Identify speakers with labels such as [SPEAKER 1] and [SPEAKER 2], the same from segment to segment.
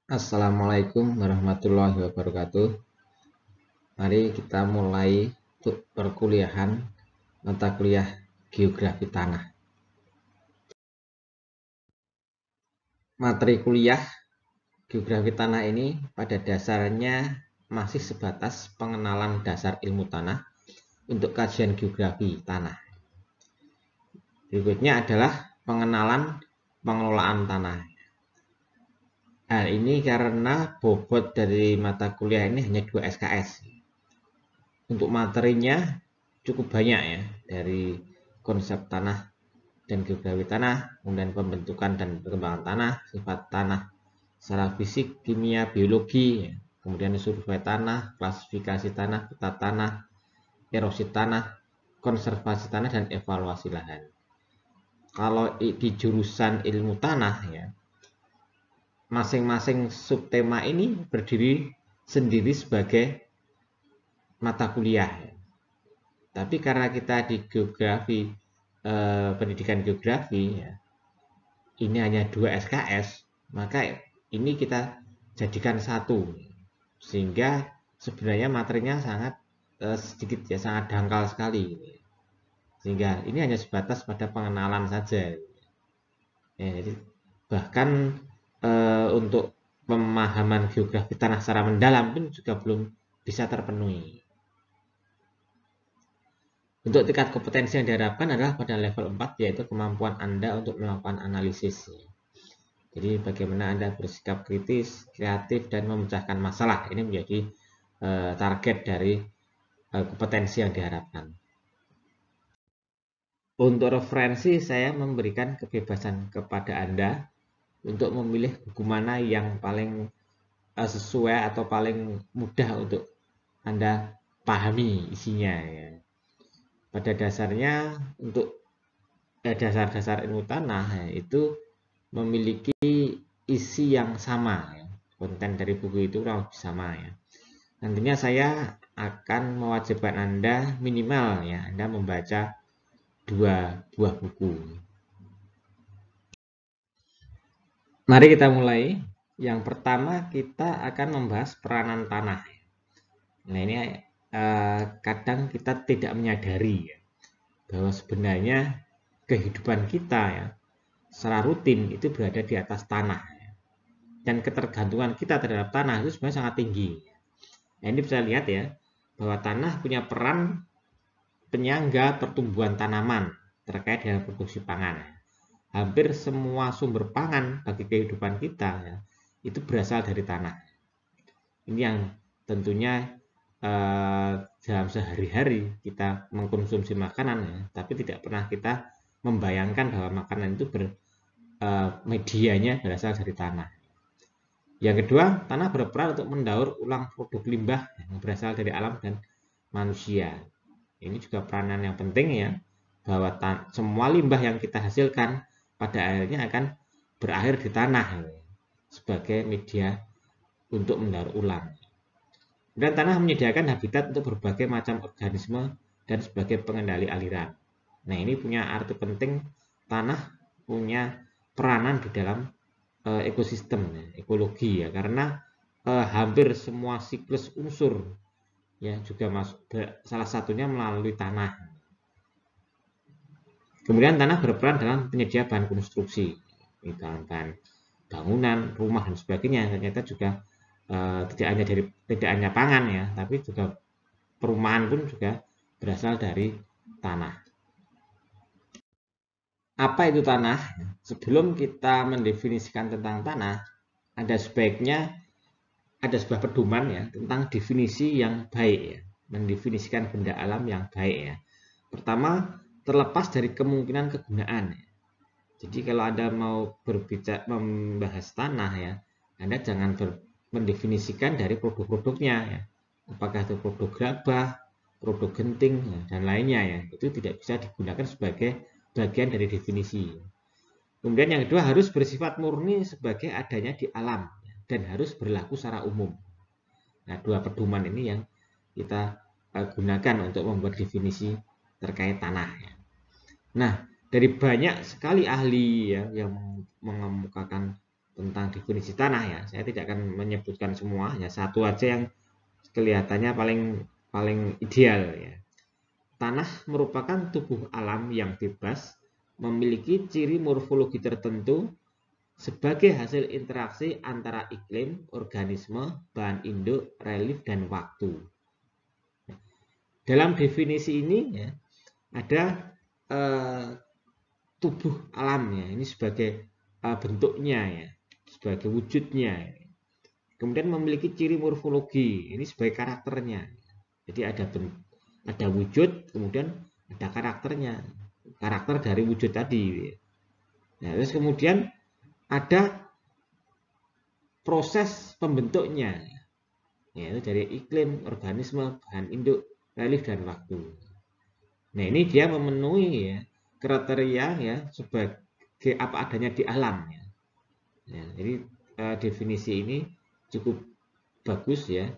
[SPEAKER 1] Assalamualaikum warahmatullahi wabarakatuh. Mari kita mulai untuk perkuliahan mata kuliah Geografi Tanah. Materi kuliah Geografi Tanah ini pada dasarnya masih sebatas pengenalan dasar ilmu tanah untuk kajian geografi tanah. Berikutnya adalah pengenalan pengelolaan tanah. Hal ini karena bobot dari mata kuliah ini hanya 2 SKS. Untuk materinya cukup banyak ya, dari konsep tanah dan geografi tanah, kemudian pembentukan dan perkembangan tanah, sifat tanah secara fisik, kimia, biologi, ya. Kemudian survei tanah, klasifikasi tanah, peta tanah, erosi tanah, konservasi tanah, dan evaluasi lahan. Kalau di jurusan ilmu tanah ya, masing-masing subtema ini berdiri sendiri sebagai mata kuliah ya. Tapi karena kita di geografi, pendidikan geografi ya, ini hanya 2 SKS, maka ini kita jadikan satu, sehingga sebenarnya materinya sangat sedikit ya, sangat dangkal sekali, sehingga ini hanya sebatas pada pengenalan saja ya. Jadi bahkan untuk pemahaman geografi tanah secara mendalam pun juga belum bisa terpenuhi. Untuk tingkat kompetensi yang diharapkan adalah pada level 4, yaitu kemampuan Anda untuk melakukan analisis. Jadi bagaimana Anda bersikap kritis, kreatif, dan memecahkan masalah. Ini menjadi target dari kompetensi yang diharapkan. Untuk referensi, saya memberikan kebebasan kepada Anda untuk memilih buku mana yang paling sesuai atau paling mudah untuk Anda pahami isinya ya. Pada dasarnya untuk dasar-dasar ilmu tanah ya, itu memiliki isi yang sama ya. Konten dari buku itu kurang lebih sama ya. Nantinya saya akan mewajibkan Anda minimal ya, Anda membaca 2 buah buku. Mari kita mulai. Yang pertama kita akan membahas peranan tanah. Nah ini kadang kita tidak menyadari ya, bahwa sebenarnya kehidupan kita ya secara rutin itu berada di atas tanah ya. Dan ketergantungan kita terhadap tanah itu sebenarnya sangat tinggi. Nah ini bisa lihat ya, bahwa tanah punya peran penyangga pertumbuhan tanaman terkait dengan produksi pangan. Hampir semua sumber pangan bagi kehidupan kita ya, itu berasal dari tanah. Ini yang tentunya dalam sehari-hari kita mengkonsumsi makanan ya, tapi tidak pernah kita membayangkan bahwa makanan itu medianya berasal dari tanah. Yang kedua, tanah berperan untuk mendaur ulang produk limbah yang berasal dari alam dan manusia. Ini juga peranan yang penting ya, bahwa semua limbah yang kita hasilkan pada akhirnya akan berakhir di tanah ya, sebagai media untuk mendaur ulang. Dan tanah menyediakan habitat untuk berbagai macam organisme dan sebagai pengendali aliran. Nah ini punya arti penting, tanah punya peranan di dalam ekosistem, ekologi ya, karena hampir semua siklus unsur ya juga masuk, salah satunya melalui tanah. Kemudian tanah berperan dalam penyedia bahan konstruksi, bahan bangunan, rumah dan sebagainya. Ternyata juga tidak hanya pangan ya, tapi juga perumahan pun juga berasal dari tanah. Apa itu tanah? Sebelum kita mendefinisikan tentang tanah, ada sebaiknya ada sebuah pedoman ya tentang definisi yang baik ya, mendefinisikan benda alam yang baik ya. Pertama, terlepas dari kemungkinan kegunaan ya. Jadi kalau Anda mau berbicara membahas tanah ya, Anda jangan mendefinisikan dari produk-produknya ya. Apakah itu produk gabah, produk genting ya, dan lainnya ya. Itu tidak bisa digunakan sebagai bagian dari definisi. Kemudian yang kedua, harus bersifat murni sebagai adanya di alam dan harus berlaku secara umum. Nah, dua pedoman ini yang kita gunakan untuk membuat definisi terkait tanah ya. Nah, dari banyak sekali ahli ya yang mengemukakan tentang definisi tanah ya. Saya tidak akan menyebutkan semua, ya satu aja yang kelihatannya paling ideal ya. Tanah merupakan tubuh alam yang bebas, memiliki ciri morfologi tertentu sebagai hasil interaksi antara iklim, organisme, bahan induk, relief, dan waktu. Dalam definisi ini ya, ada tubuh alamnya, ini sebagai bentuknya ya, sebagai wujudnya. Kemudian memiliki ciri morfologi, ini sebagai karakternya. Jadi ada wujud, kemudian ada karakternya, karakter dari wujud tadi. Nah, terus kemudian ada proses pembentuknya, yaitu dari iklim, organisme, bahan induk, relief, dan waktu. Nah, ini dia memenuhi ya kriteria ya sebagai apa adanya di alam ya. Ya, jadi definisi ini cukup bagus ya,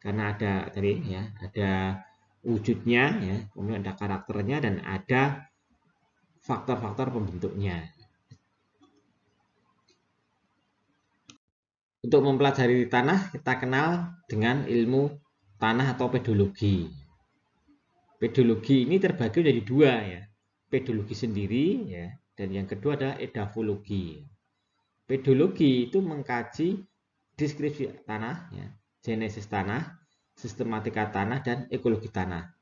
[SPEAKER 1] karena ada tadi ya, ada wujudnya ya, kemudian ada karakternya dan ada faktor-faktor pembentuknya. Untuk mempelajari tanah, kita kenal dengan ilmu tanah atau pedologi. Pedologi ini terbagi menjadi dua ya, pedologi sendiri ya, dan yang kedua adalah edafologi. Pedologi itu mengkaji deskripsi tanah, ya, genesis tanah, sistematika tanah, dan ekologi tanah.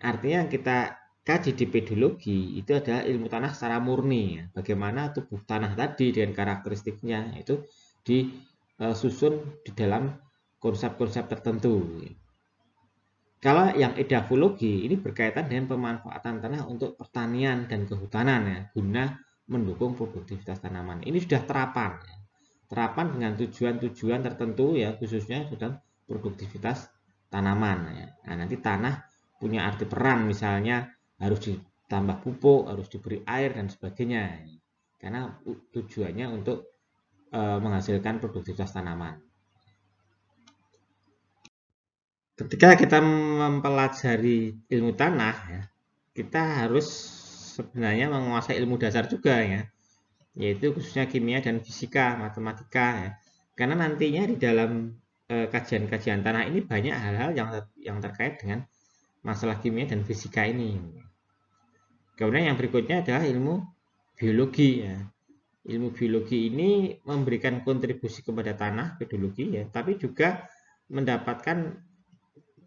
[SPEAKER 1] Artinya yang kita kaji di pedologi itu adalah ilmu tanah secara murni, ya. Bagaimana tubuh tanah tadi dengan karakteristiknya itu disusun di dalam konsep-konsep tertentu. Kalau yang edafologi ini berkaitan dengan pemanfaatan tanah untuk pertanian dan kehutanan ya, guna mendukung produktivitas tanaman. Ini sudah terapan, ya. Terapan dengan tujuan-tujuan tertentu ya, khususnya dalam produktivitas tanaman ya. Nah, nanti tanah punya arti peran, misalnya harus ditambah pupuk, harus diberi air dan sebagainya. Karena tujuannya untuk menghasilkan produktivitas tanaman. Ketika kita mempelajari ilmu tanah ya, kita harus sebenarnya menguasai ilmu dasar juga ya, yaitu khususnya kimia dan fisika, matematika ya. Karena nantinya di dalam kajian-kajian tanah ini banyak hal-hal yang terkait dengan masalah kimia dan fisika ini. Kemudian yang berikutnya adalah ilmu biologi ya. Ilmu biologi ini memberikan kontribusi kepada tanah, pedologi ya, tapi juga mendapatkan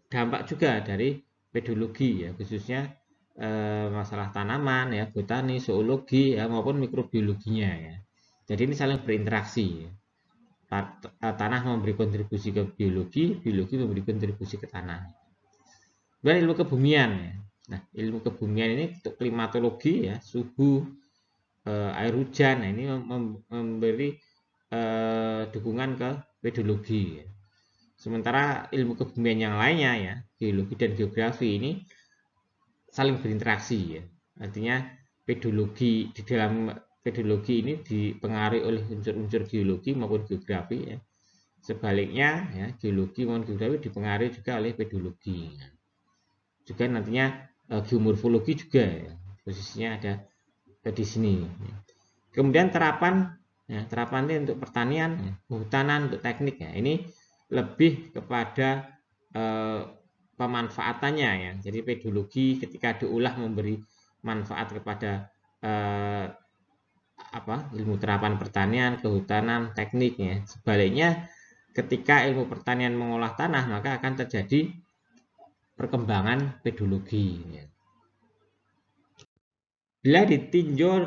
[SPEAKER 1] dampak juga dari pedologi ya, khususnya masalah tanaman ya, botani, zoologi ya, maupun mikrobiologinya ya. Jadi ini saling berinteraksi ya. Tanah memberi kontribusi ke biologi, biologi memberi kontribusi ke tanah. Dan ilmu kebumian ya. Nah, ilmu kebumian ini untuk klimatologi ya, suhu, air hujan, nah ini memberi dukungan ke pedologi ya. Sementara ilmu kebumian yang lainnya ya, geologi dan geografi ini saling berinteraksi ya. Artinya pedologi di dalam pedologi ini dipengaruhi oleh unsur-unsur geologi maupun geografi ya. Sebaliknya ya, geologi maupun geografi dipengaruhi juga oleh pedologi. Juga nantinya geomorfologi juga ya. Posisinya ada di sini. Kemudian terapan ya, terapan ini untuk pertanian, ya, kehutanan, untuk teknik ya. Ini lebih kepada pemanfaatannya ya. Jadi pedologi ketika diolah memberi manfaat kepada ilmu terapan pertanian, kehutanan, teknik ya. Sebaliknya ketika ilmu pertanian mengolah tanah, maka akan terjadi perkembangan pedologi ya. Bila ditinjau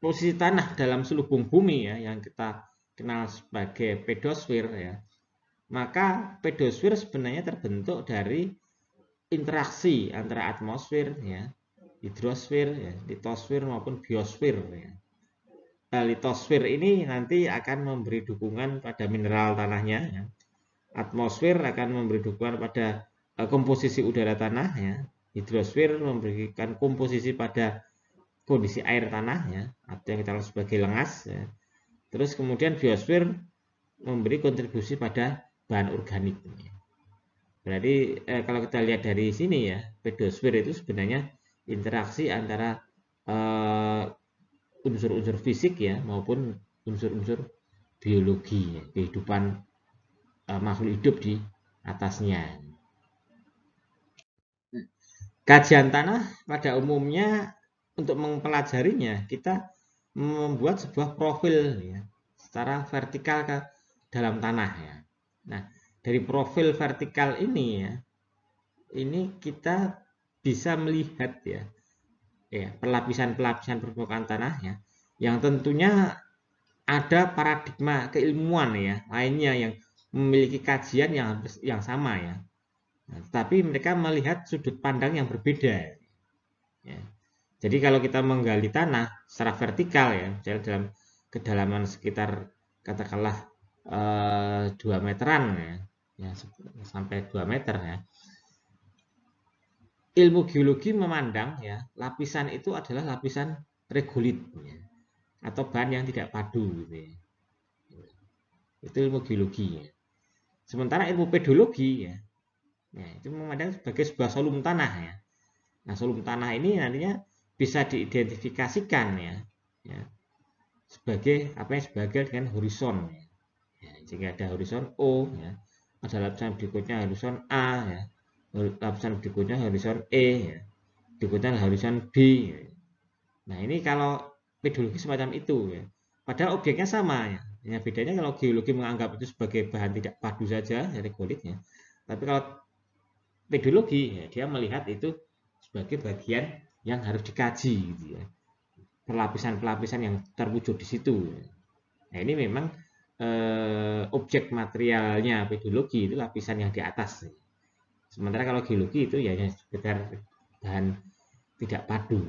[SPEAKER 1] posisi tanah dalam selubung bumi ya, yang kita kenal sebagai pedosfer ya, maka pedosfer sebenarnya terbentuk dari interaksi antara atmosfer ya, hidrosfer ya, litosfer maupun biosfer ya. Litosfer ini nanti akan memberi dukungan pada mineral tanahnya ya. Atmosfer akan memberi dukungan pada komposisi udara tanah ya. Hidrosfer memberikan komposisi pada kondisi air tanah ya, atau yang kita sebut sebagai lengas ya. Terus kemudian biosfer memberi kontribusi pada bahan organik. Berarti kalau kita lihat dari sini ya, pedosfer itu sebenarnya interaksi antara unsur-unsur fisik ya maupun unsur-unsur biologi, kehidupan makhluk hidup di atasnya. Kajian tanah pada umumnya untuk mempelajarinya kita membuat sebuah profil ya, secara vertikal ke dalam tanah ya. Nah, dari profil vertikal ini ya, ini kita bisa melihat ya, pelapisan-pelapisan permukaan tanahnya yang tentunya ada paradigma keilmuan ya lainnya yang memiliki kajian yang sama ya. Nah, tapi mereka melihat sudut pandang yang berbeda. Ya. Jadi kalau kita menggali tanah secara vertikal ya, misalnya dalam kedalaman sekitar katakanlah 2 meteran ya, sampai 2 meter ya. Ilmu geologi memandang ya lapisan itu adalah lapisan regolit ya, atau bahan yang tidak padu gitu ya. Itu ilmu geologi ya. Sementara ilmu pedologi ya, itu memandang sebagai sebuah solum tanah ya. Nah, solum tanah ini nantinya bisa diidentifikasikan ya sebagai apa yang sebagai dengan horizon ya. Jika ada horizon O ya, ada lapisan berikutnya horizon A ya, lapisan berikutnya horizon E ya, berikutnya horizon B ya. Nah, ini kalau pedologi semacam itu ya. Padahal objeknya sama ya. Hanya bedanya kalau geologi menganggap itu sebagai bahan tidak padu saja, regolitnya. Tapi kalau pedologi ya, dia melihat itu sebagai bagian yang harus dikaji gitu ya. Pelapisan-pelapisan yang terwujud di situ. Nah, ini memang objek materialnya pedologi itu lapisan yang di atas. Sementara kalau geologi itu ya sekedar bahan tidak padu.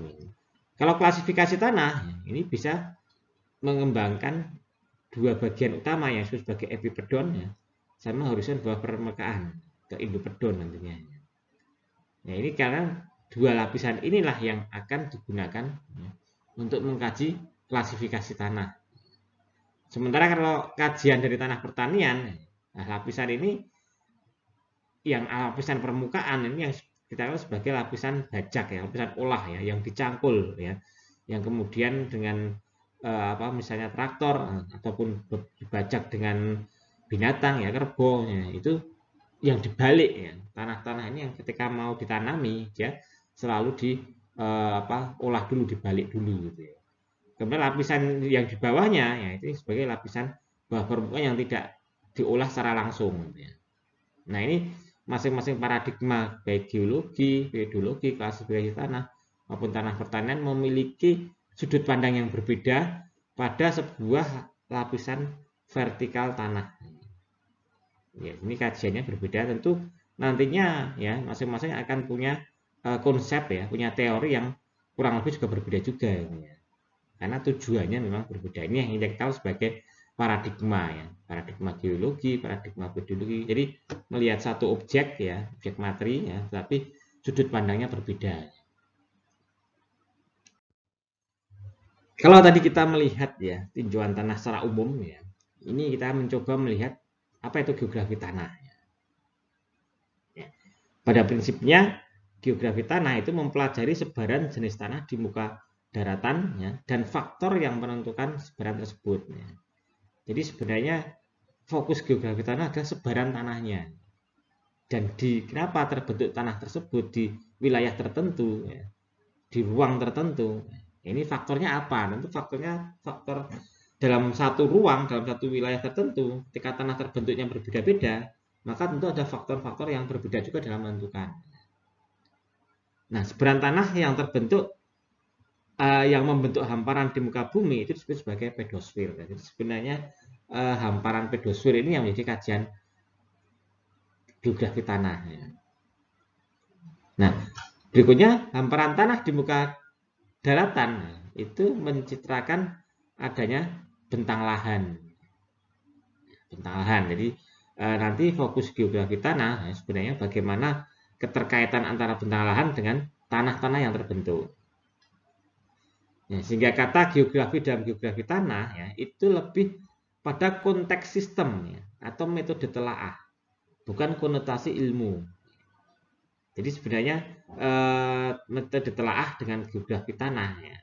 [SPEAKER 1] Kalau klasifikasi tanah ini bisa mengembangkan dua bagian utama yang disebut sebagai epipedon ya, sama horizon bawah permukaan ke indopedon nantinya. Nah, ini karena dua lapisan inilah yang akan digunakan ya, untuk mengkaji klasifikasi tanah. Sementara kalau kajian dari tanah pertanian, nah lapisan ini yang lapisan permukaan ini yang kita tahu sebagai lapisan bajak ya, lapisan olah ya, yang dicangkul ya, yang kemudian dengan misalnya traktor ataupun dibajak dengan binatang ya, kerbau ya, itu yang dibalik ya, tanah-tanah ini yang ketika mau ditanami ya selalu olah dulu, dibalik dulu gitu ya. Kemudian lapisan yang di bawahnya ya itu sebagai lapisan bawah permukaan yang tidak diolah secara langsung gitu ya. Nah, ini masing-masing paradigma baik geologi, pedologi, klasifikasi tanah maupun tanah pertanian memiliki sudut pandang yang berbeda pada sebuah lapisan vertikal tanah. Ya, ini kajiannya berbeda tentu nantinya ya masing-masing akan punya konsep ya, punya teori yang kurang lebih juga berbeda juga ya. Karena tujuannya memang berbeda. Ini yang kita tahu sebagai paradigma ya, paradigma geologi, paradigma pedologi. Jadi melihat satu objek ya, objek materi ya, tapi sudut pandangnya berbeda. Kalau tadi kita melihat ya tinjauan tanah secara umum ya, ini kita mencoba melihat apa itu geografi tanah. Ya. Pada prinsipnya geografi tanah itu mempelajari sebaran jenis tanah di muka daratan ya, dan faktor yang menentukan sebaran tersebut. Ya. Jadi sebenarnya fokus geografi tanah adalah sebaran tanahnya. Dan kenapa terbentuk tanah tersebut di wilayah tertentu, ya, di ruang tertentu. Ini faktornya apa? Tentu faktornya faktor dalam satu ruang, dalam satu wilayah tertentu, ketika tanah terbentuknya berbeda-beda, maka tentu ada faktor-faktor yang berbeda juga dalam menentukan. Nah, sebaran tanah yang terbentuk yang membentuk hamparan di muka bumi itu disebut sebagai pedosfer. Jadi sebenarnya hamparan pedosfer ini yang menjadi kajian geografi tanah. Nah, berikutnya hamparan tanah di muka daratan itu mencitrakan adanya bentang lahan. Bentang lahan. Jadi nanti fokus geografi tanah sebenarnya bagaimana keterkaitan antara bentang lahan dengan tanah-tanah yang terbentuk. Ya, sehingga kata geografi dalam geografi tanah ya itu lebih pada konteks sistem ya, atau metode telaah, bukan konotasi ilmu. Jadi sebenarnya metode telaah dengan geografi tanah ya.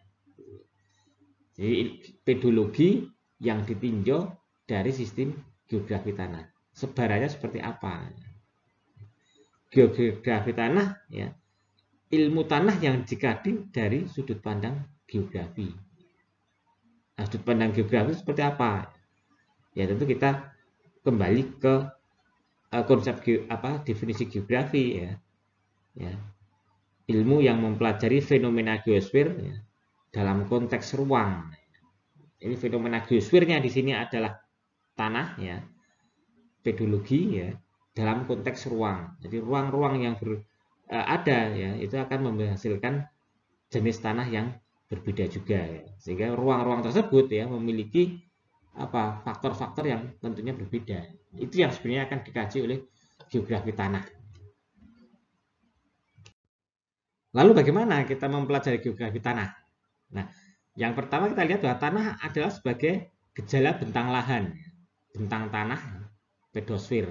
[SPEAKER 1] Jadi pedologi yang ditinjau dari sistem geografi tanah. Sebarannya seperti apa? Geografi tanah, ya, ilmu tanah yang dikaji dari sudut pandang geografi. Nah, sudut pandang geografi seperti apa? Ya, tentu kita kembali ke konsep definisi geografi, ya. Ya, ilmu yang mempelajari fenomena geosfer, ya, dalam konteks ruang. Ini fenomena geosfernya di sini adalah tanah, ya, pedologi, ya, dalam konteks ruang. Jadi ruang-ruang yang ada, ya, itu akan menghasilkan jenis tanah yang berbeda juga, ya. Sehingga ruang-ruang tersebut, ya, memiliki faktor-faktor yang tentunya berbeda. Itu yang sebenarnya akan dikaji oleh geografi tanah. Lalu bagaimana kita mempelajari geografi tanah? Nah, yang pertama kita lihat bahwa tanah adalah sebagai gejala bentang lahan, bentang tanah, pedosfer.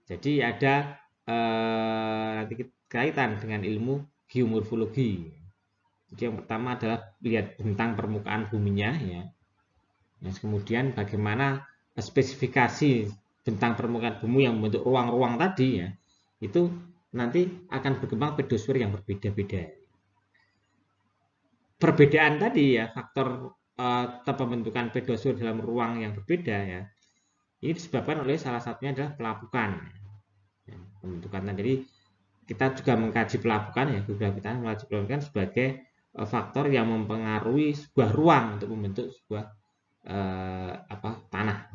[SPEAKER 1] Jadi ada nanti kaitan dengan ilmu geomorfologi. Jadi yang pertama adalah lihat bentang permukaan buminya, ya. Kemudian bagaimana spesifikasi bentang permukaan bumi yang membentuk ruang-ruang tadi, ya, itu nanti akan berkembang pedosfer yang berbeda-beda. Perbedaan tadi, ya, faktor pembentukan pedosfer dalam ruang yang berbeda, ya, ini disebabkan oleh salah satunya adalah pelapukan, ya, pembentukan tanah. Jadi kita juga mengkaji pelapukan, ya, geografi tanah mengkaji pelapukan sebagai faktor yang mempengaruhi sebuah ruang untuk membentuk sebuah tanah.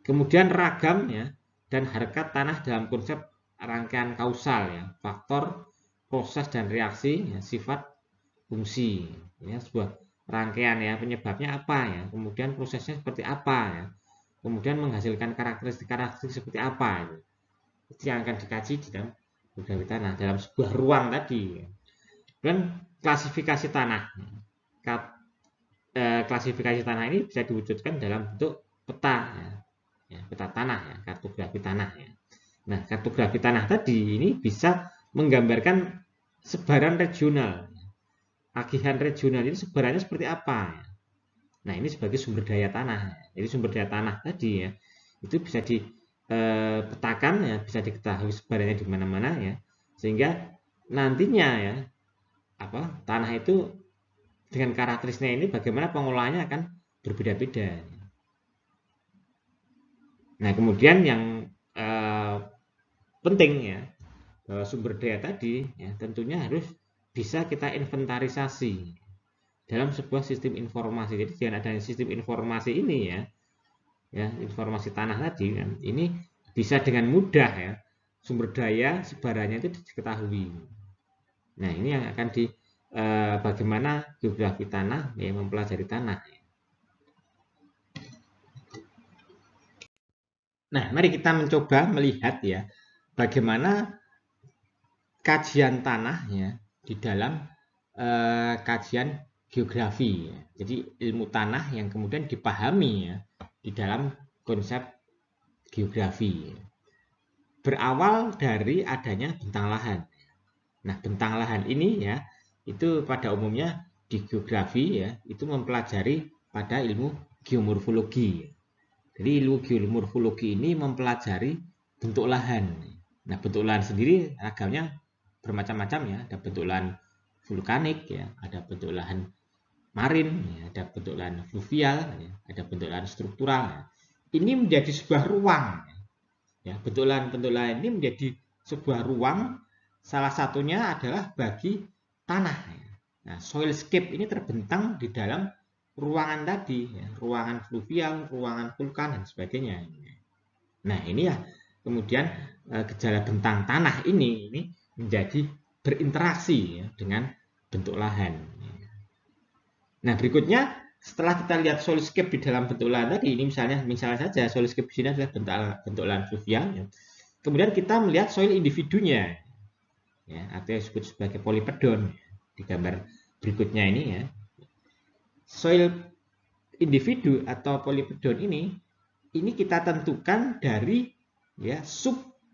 [SPEAKER 1] Kemudian ragam, ya, dan harkat tanah dalam konsep rangkaian kausal, ya, faktor, proses dan reaksi, ya, sifat, fungsi, ya, sebuah rangkaian, ya, penyebabnya apa, ya, kemudian prosesnya seperti apa, ya, kemudian menghasilkan karakteristik seperti apa, ya. Itu yang akan dikaji di dalam geografi tanah dalam sebuah ruang tadi. Dan klasifikasi tanah, klasifikasi tanah ini bisa diwujudkan dalam bentuk peta, ya, peta tanah, ya, kartografi tanah, ya. Nah, kartografi tanah tadi ini bisa menggambarkan sebaran regional, agihan regional ini sebarannya seperti apa. Nah, ini sebagai sumber daya tanah. Jadi sumber daya tanah tadi, ya, itu bisa dipetakan, ya, bisa diketahui sebarannya di mana-mana, ya, sehingga nantinya, ya, tanah itu dengan karakteristiknya ini bagaimana pengolahannya akan berbeda-beda. Nah, kemudian yang penting, ya, sumber daya tadi, ya, tentunya harus bisa kita inventarisasi dalam sebuah sistem informasi. Jadi dengan adanya sistem informasi ini, ya, informasi tanah tadi, kan, ini bisa dengan mudah, ya, sumber daya sebarannya itu diketahui. Nah, ini yang akan bagaimana geografi tanah, ya, mempelajari tanah. Nah, mari kita mencoba melihat, ya, bagaimana kajian tanah, ya, di dalam kajian geografi, ya. Jadi ilmu tanah yang kemudian dipahami, ya, di dalam konsep geografi. Berawal dari adanya bentang lahan. Nah, bentang lahan ini, ya, itu pada umumnya di geografi, ya, itu mempelajari pada ilmu geomorfologi. Jadi ilmu geomorfologi ini mempelajari bentuk lahan. Nah, bentuk lahan sendiri ragamnya bermacam-macam, ya. Ada bentuk lahan vulkanik, ya, ada bentuk lahan marin, ya, ada bentuk lahan fluvial, ya, ada bentuk lahan struktural. Ya. Ini menjadi sebuah ruang, ya. Bentuk lahan ini menjadi sebuah ruang. Salah satunya adalah bagi tanah. Ya. Nah, soilscape ini terbentang di dalam ruangan tadi, ya, ruangan fluvial, ruangan vulkan dan sebagainya. Nah, ini, ya, kemudian gejala bentang tanah ini menjadi berinteraksi, ya, dengan bentuk lahan. Nah, berikutnya setelah kita lihat soilscape di dalam bentuk lahan tadi, ini misalnya saja soilscape di sini adalah bentuk lahan fluvial, ya. Kemudian kita melihat soil individunya, ya, atau yang disebut sebagai polipedon, ya, di gambar berikutnya ini, ya. Soil individu atau polipedon ini kita tentukan dari, ya,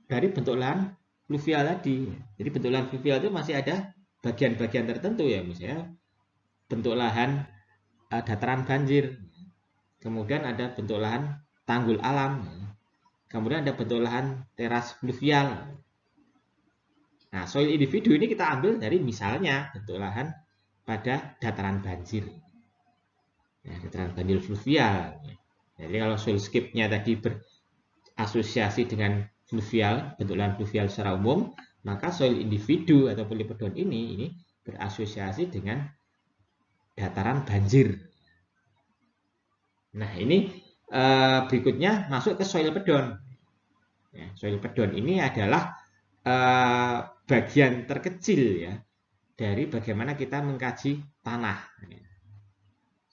[SPEAKER 1] dari bentuk lahan fluvial tadi. Jadi bentuk lahan fluvial itu masih ada bagian-bagian tertentu, ya, misalnya bentuk lahan dataran banjir, kemudian ada bentuk lahan tanggul alam, kemudian ada bentuk lahan teras fluvial. Nah, soil individu ini kita ambil dari misalnya bentuk lahan pada dataran banjir. Ya, dataran banjir fluvial. Jadi kalau soilscape-nya tadi berasosiasi dengan fluvial, bentuk lahan fluvial secara umum, maka soil individu atau polipedon ini berasosiasi dengan dataran banjir. Nah, ini berikutnya masuk ke soil pedon. Ya, soil pedon ini adalah bagian terkecil ya dari bagaimana kita mengkaji tanah.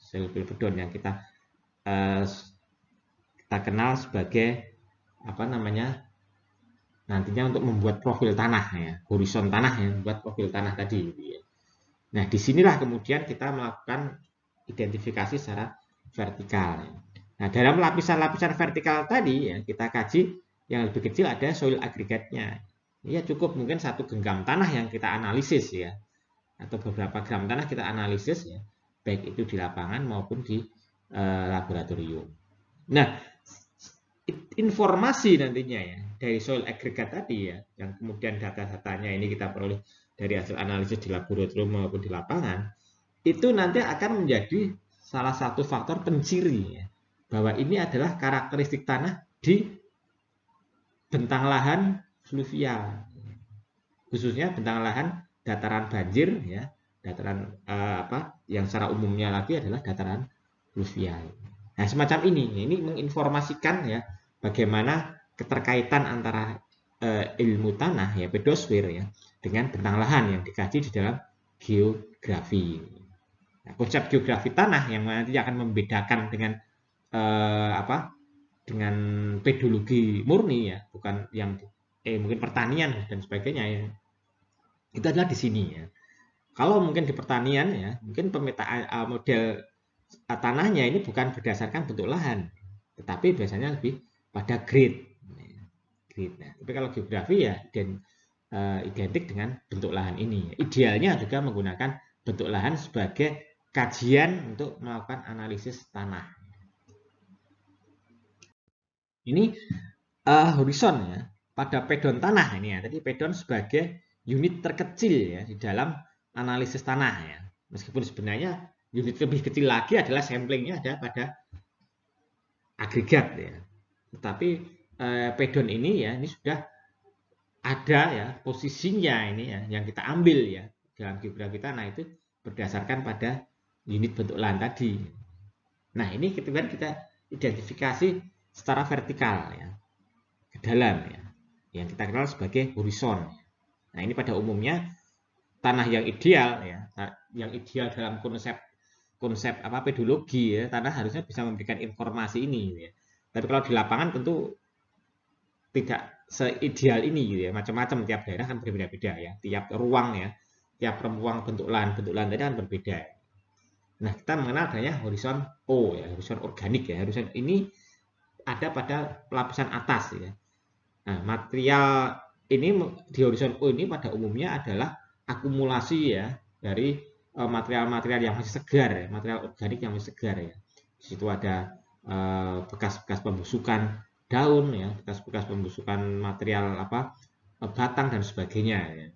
[SPEAKER 1] Soil pedon yang kita kenal sebagai apa namanya nantinya untuk membuat profil tanah ya, horizon tanah ya, membuat profil tanah tadi. Ya. Nah, disinilah kemudian kita melakukan identifikasi secara vertikal. Nah, dalam lapisan-lapisan vertikal tadi ya kita kaji yang lebih kecil ada soil agregatnya. Ya cukup mungkin satu genggam tanah yang kita analisis ya, atau beberapa gram tanah kita analisis ya, baik itu di lapangan maupun di laboratorium. Nah, informasi nantinya ya dari soil agregat tadi ya, yang kemudian data-datanya ini kita peroleh dari hasil analisis di laboratorium maupun di lapangan, itu nanti akan menjadi salah satu faktor penciri ya, bahwa ini adalah karakteristik tanah di bentang lahan fluvial, khususnya bentang lahan dataran banjir ya, dataran yang secara umumnya lagi adalah dataran fluvial. Nah, semacam ini menginformasikan ya bagaimana keterkaitan antara ilmu tanah ya pedosfer ya dengan bentang lahan yang dikaji di dalam geografi. Nah, konsep geografi tanah yang nanti akan membedakan dengan dengan pedologi murni ya, bukan yang mungkin pertanian dan sebagainya ya. Itu adalah di sini ya. Kalau mungkin di pertanian ya, mungkin pemetaan model tanahnya ini bukan berdasarkan bentuk lahan, tetapi biasanya lebih pada grade. Nah, tapi kalau geografi ya identik dengan bentuk lahan ini. Idealnya juga menggunakan bentuk lahan sebagai kajian untuk melakukan analisis tanah. Ini horizon ya pada pedon tanah ini ya. Tadi pedon sebagai unit terkecil ya di dalam analisis tanah ya. Meskipun sebenarnya unit lebih kecil lagi adalah samplingnya ada pada agregat ya. Tetapi pedon ini ya ini sudah ada ya posisinya ini ya yang kita ambil ya dalam geografi tanah itu berdasarkan pada unit bentuk lahan tadi. Nah, ini kemudian kita identifikasi secara vertikal ya ke dalam ya yang kita kenal sebagai horizon. Nah, ini pada umumnya tanah yang ideal ya, yang ideal dalam konsep pedologi ya, tanah harusnya bisa memberikan informasi ini ya. Tapi kalau di lapangan tentu tidak seideal ini gitu ya. Macam-macam tiap daerah kan berbeda-beda ya. Tiap ruang ya, tiap ruang bentuk lahan tadi kan berbeda. Nah, kita mengenal adanya horizon O ya, horizon organik ya. Horizon ini ada pada lapisan atas ya. Nah, material ini di horizon O ini pada umumnya adalah akumulasi ya dari material-material yang masih segar ya, material organik yang masih segar ya. Di situ ada bekas-bekas pembusukan daun ya, bekas-bekas pembusukan material batang dan sebagainya ya.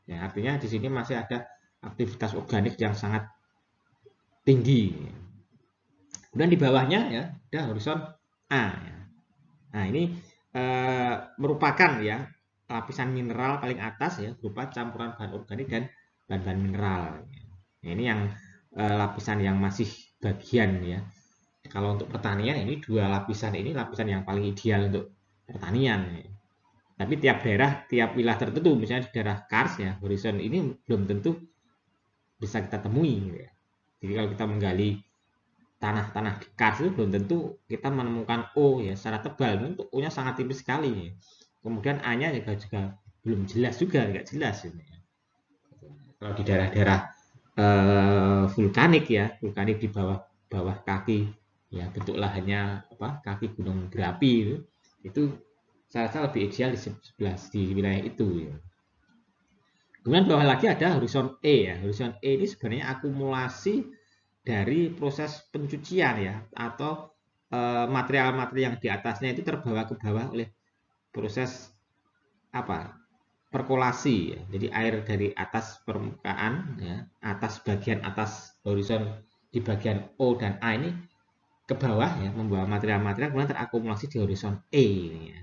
[SPEAKER 1] Ya, artinya di sini masih ada aktivitas organik yang sangat tinggi. Kemudian di bawahnya ya ada horizon A ya. Nah, ini merupakan ya lapisan mineral paling atas ya berupa campuran bahan organik dan bahan-bahan mineral. Nah, ini yang lapisan yang masih bagian ya. Kalau untuk pertanian ini dua lapisan ini lapisan yang paling ideal untuk pertanian. Ya. Tapi tiap daerah, tiap wilayah tertentu, misalnya di daerah Kars ya, horizon ini belum tentu bisa kita temui. Ya. Jadi kalau kita menggali tanah-tanah di Kars itu belum tentu kita menemukan O ya secara tebal, untuk O-nya sangat tipis sekali. Ya. Kemudian A-nya juga belum jelas juga, nggak jelas ini. Ya. Kalau di daerah-daerah vulkanik ya, vulkanik di bawah kaki ya bentuk lahannya kaki gunung berapi itu saya rasa lebih ideal di wilayah itu ya. Kemudian bawah lagi ada horizon E ya. Horizon E ini sebenarnya akumulasi dari proses pencucian ya, atau material-material yang di atasnya itu terbawa ke bawah oleh proses apa? Perkolasi ya. Jadi air dari atas permukaan ya, atas bagian atas horizon di bagian O dan A ini ke bawah ya, membawa material-material kemudian terakumulasi di horizon E ini ya.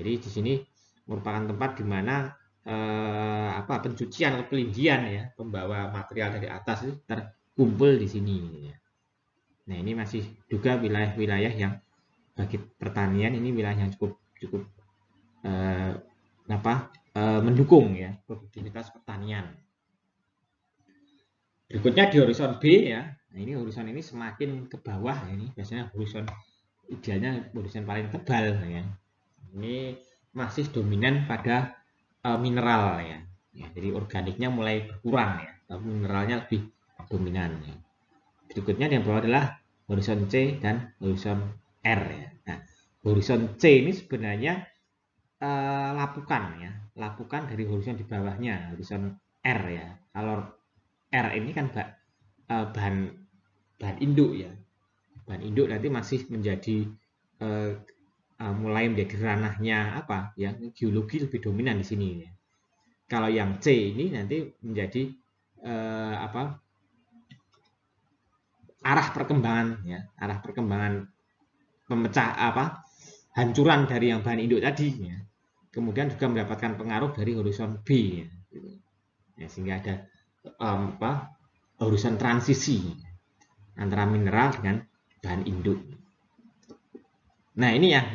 [SPEAKER 1] Jadi di sini merupakan tempat di mana pencucian atau pelindian ya, pembawa material dari atas itu terkumpul di sini ya. Nah, ini masih juga wilayah-wilayah yang bagi pertanian ini wilayah yang cukup cukup eh, mendukung ya produktivitas pertanian. Berikutnya di horizon B ya. Nah, ini horizon ini semakin ke bawah ya, ini biasanya horizon idealnya horizon paling tebal ya. Ini masih dominan pada mineral ya. Ya, jadi organiknya mulai berkurang ya, tapi mineralnya lebih dominan ya. Berikutnya yang bawah adalah horizon C dan horizon R ya. Nah, horizon C ini sebenarnya lapukan ya, lapukan dari horizon di bawahnya, horizon R ya. Kalau R ini kan bahan bahan induk ya, bahan induk nanti masih menjadi uh, mulai menjadi ranahnya apa ya, geologi lebih dominan di sini ya. Kalau yang C ini nanti menjadi arah perkembangan ya, arah perkembangan pemecah hancuran dari yang bahan induk tadi ya. Kemudian juga mendapatkan pengaruh dari horizon B ya, gitu. Ya, sehingga ada horizon transisi antara mineral dengan bahan induk. Nah, ini ya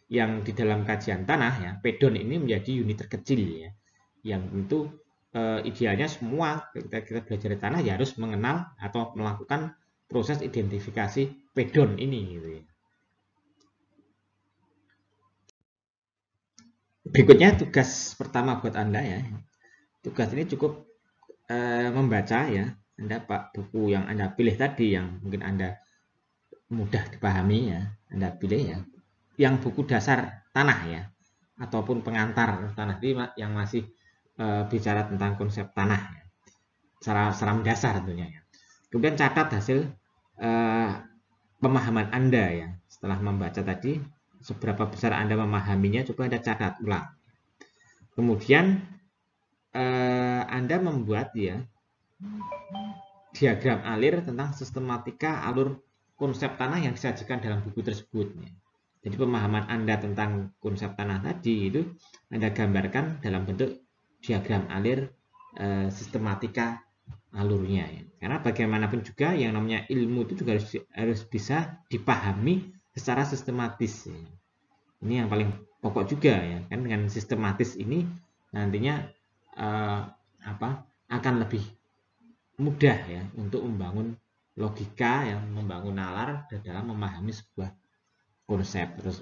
[SPEAKER 1] yang di dalam kajian tanah ya, pedon ini menjadi unit terkecil ya. Yang tentu idealnya semua ketika kita belajar di tanah ya harus mengenal atau melakukan proses identifikasi pedon ini gitu ya. Berikutnya tugas pertama buat Anda ya. Tugas ini cukup membaca ya. Anda buku yang Anda pilih tadi yang mungkin Anda mudah dipahami ya, Anda pilih ya. Yang buku dasar tanah ya, ataupun pengantar tanah ini yang masih bicara tentang konsep tanah ya, secara mendasar tentunya ya. Kemudian catat hasil pemahaman Anda ya. Setelah membaca tadi, seberapa besar Anda memahaminya, coba Anda catat ulang. Kemudian Anda membuat ya diagram alir tentang sistematika alur konsep tanah yang disajikan dalam buku tersebut. Jadi pemahaman Anda tentang konsep tanah tadi itu Anda gambarkan dalam bentuk diagram alir sistematika alurnya. Karena bagaimanapun juga yang namanya ilmu itu juga harus bisa dipahami secara sistematis. Ini yang paling pokok juga ya. Kan dengan sistematis ini nantinya akan lebih mudah ya untuk membangun logika, yang membangun nalar dalam memahami sebuah konsep atau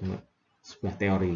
[SPEAKER 1] sebuah teori.